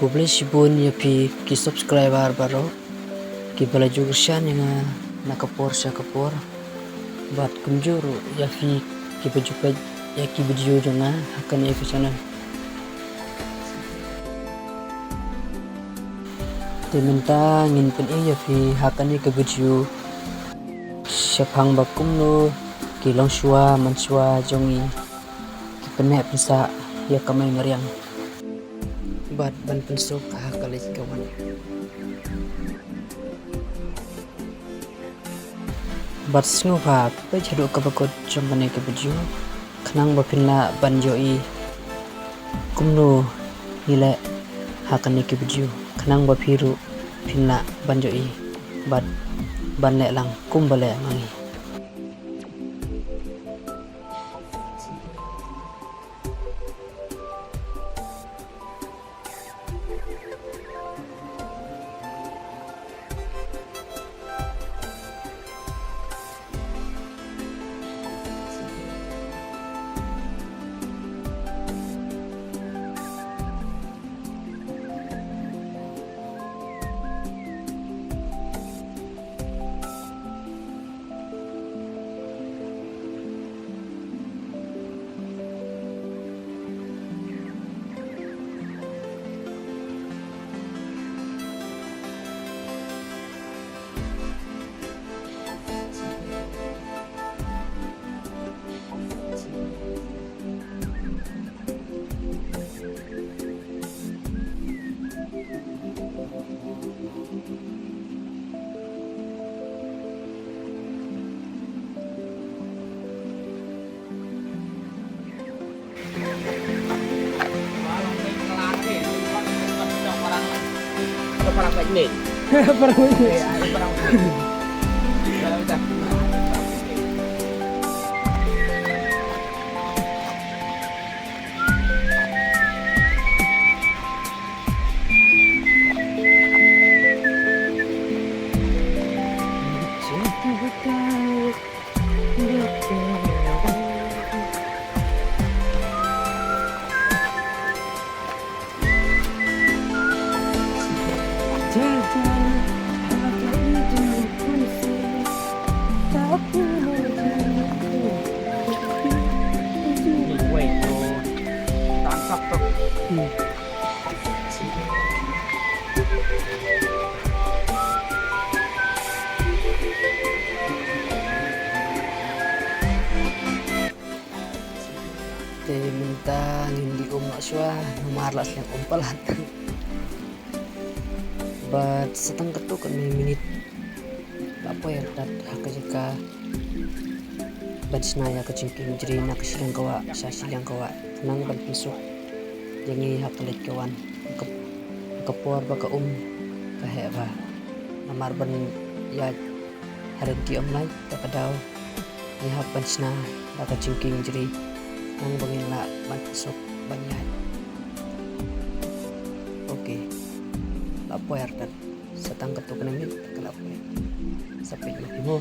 Kuble sibun ya pi ki subscriber baro ki bala jurusan yang nakapor sa kapor bat kunjuru ya fi ki bajupa ya ki video jonga akan ya kesana diminta ngin pun ya fi akan ya ke video syapang bakum lo ki Longshwa Manshwa jongi ki penek bisa ya kamay ngariang bat ban pensuk kalit kawan bat snupa pe jadu kabakot jombane ke baju khnang bapinla banjoi kumno hile hakane ke baju khnang bapiru pinla banjoi bat banle lang kumbale mangi Perang ini. perang ini Perang. minta hindi Manshwa marlas yang umpalat but setang ketu kan minit apa ya dat hakajika badsna ya kecingking jadi nak silang kawa silang kawa nang ban pisuk jangi hakalit kawan kapor baka kaheba namar ban ya harenti omlai takadaw ni hapansna baka cingking jadi nang bangin la ban pisuk banyak oke lapo ya dat setang ketu kan minit kalapo sampai mo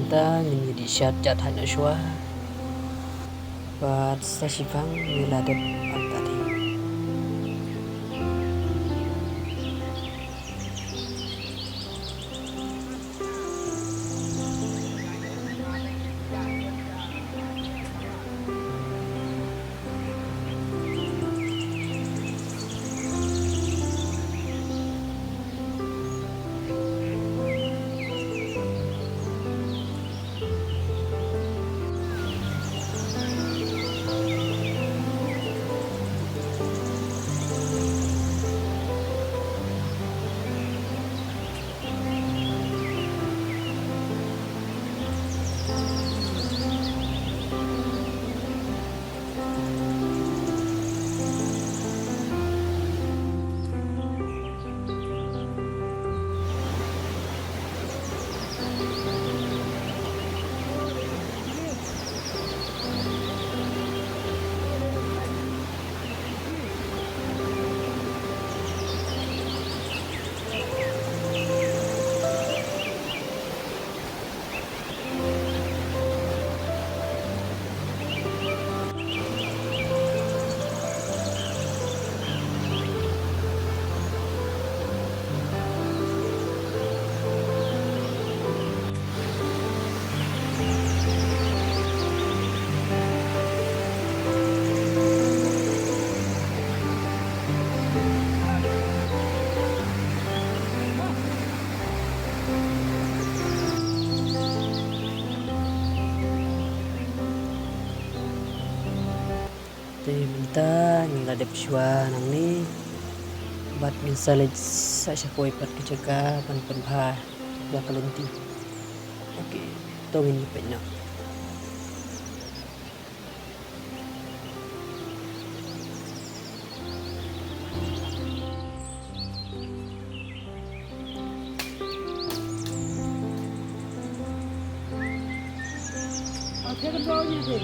T.Lyngka ngin di syat jat Manshwa buat sasifang miladep tadi. Minta niladep sywa nang ni bat minsalid sa siya ko ipat kijaga panpanbha ya kalunti. Oke, tongin ipet na. Oke, kontrolnya sih.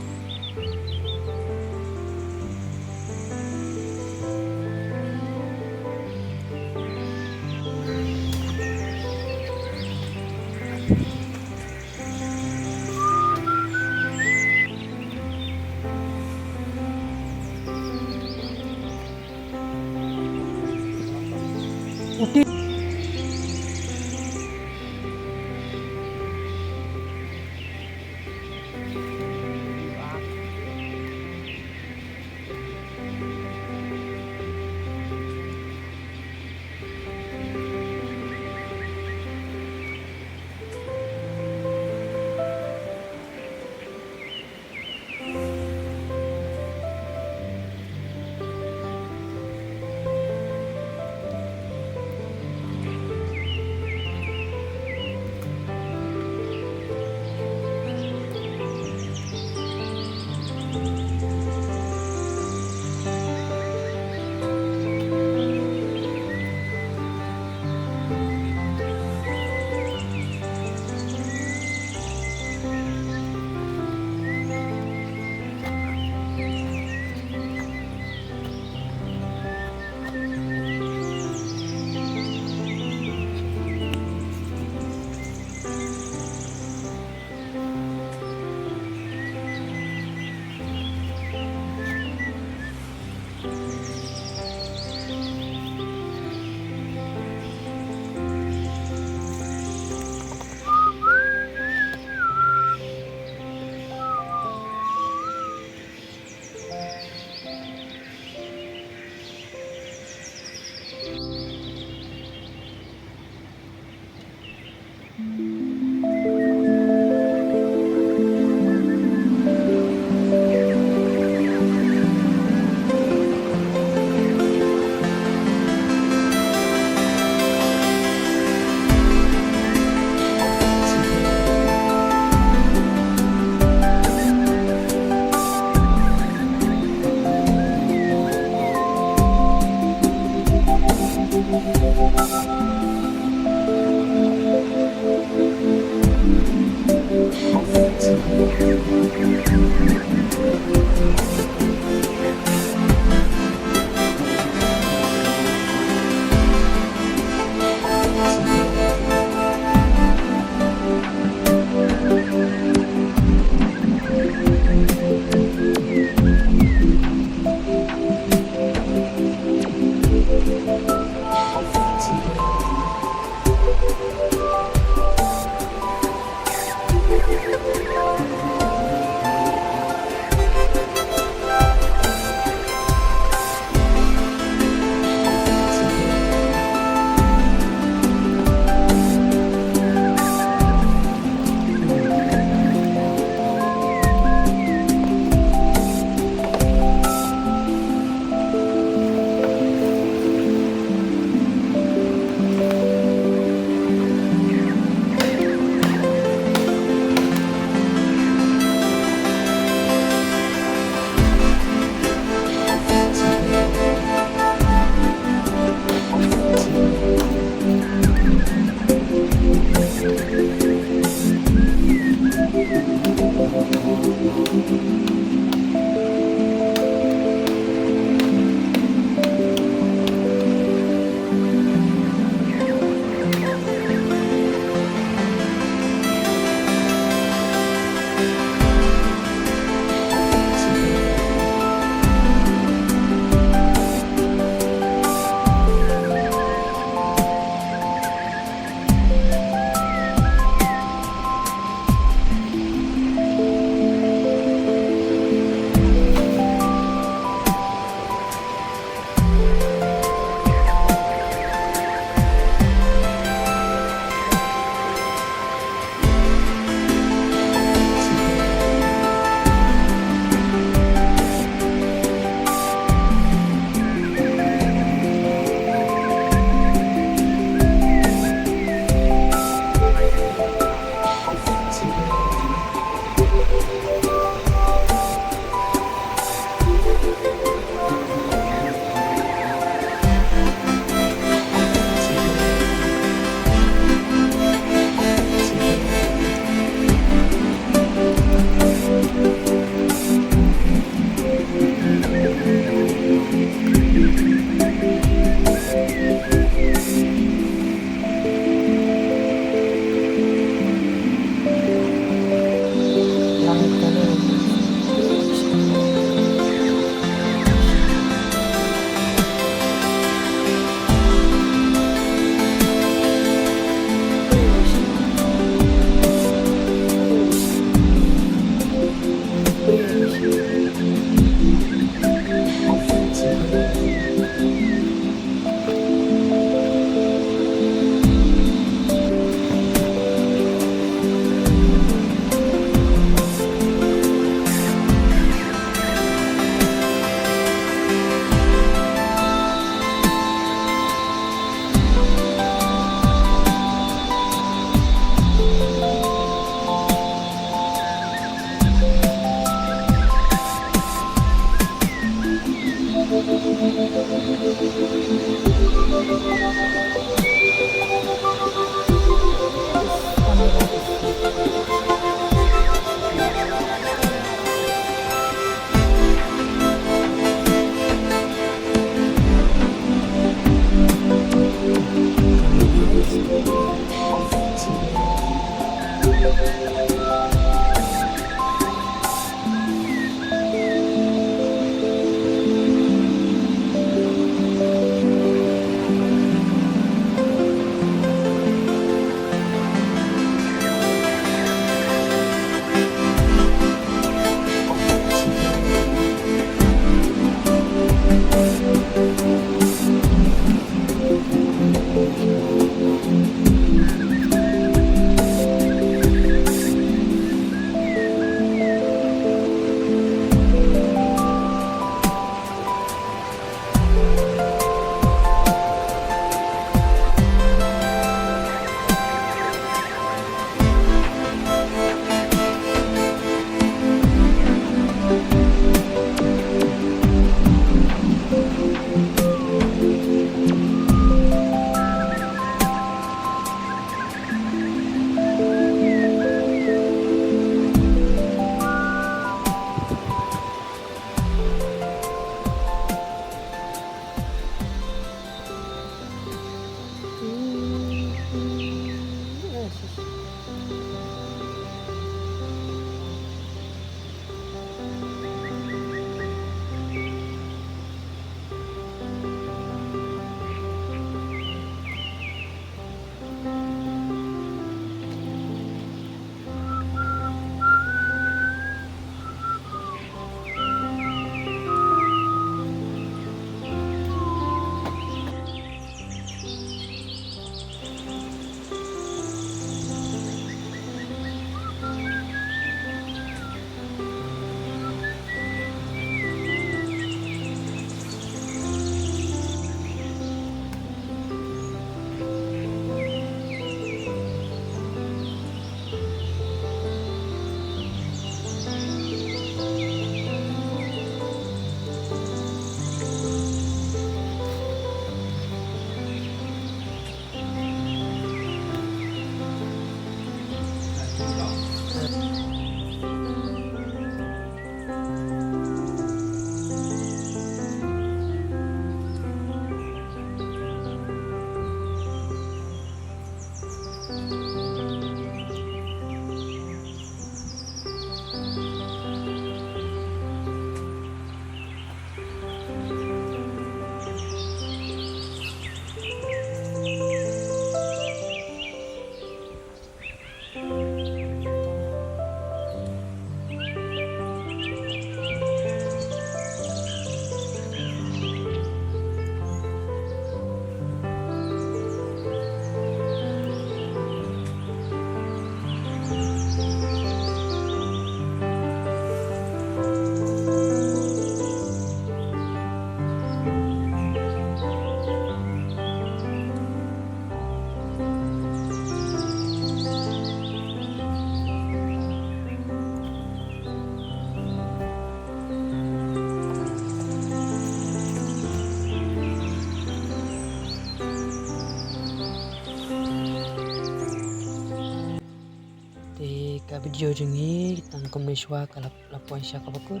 video jengi tang Manshwa kalap lapuan sya kabakut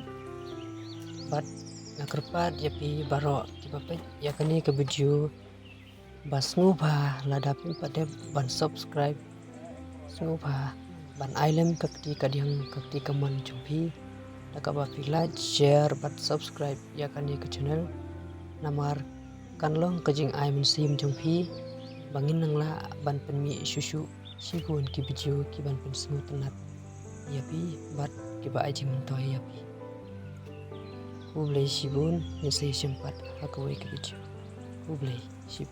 bat ngakerpat yapi barok tipapet yakani ke video bas ngubah ladapin pada ban subscribe ngubah ban island kakti kadiang kakti kaman jumpi dakaba like share bat subscribe yakani ke channel namar kanlong kajing ai mensim jumpi bangin nangla ban penmi susu sigun ki video ki ban pensmu tenat yapi bat kiba aji mentoy yapi ublay sibun nyesay sempat hakaway ke video ublay sib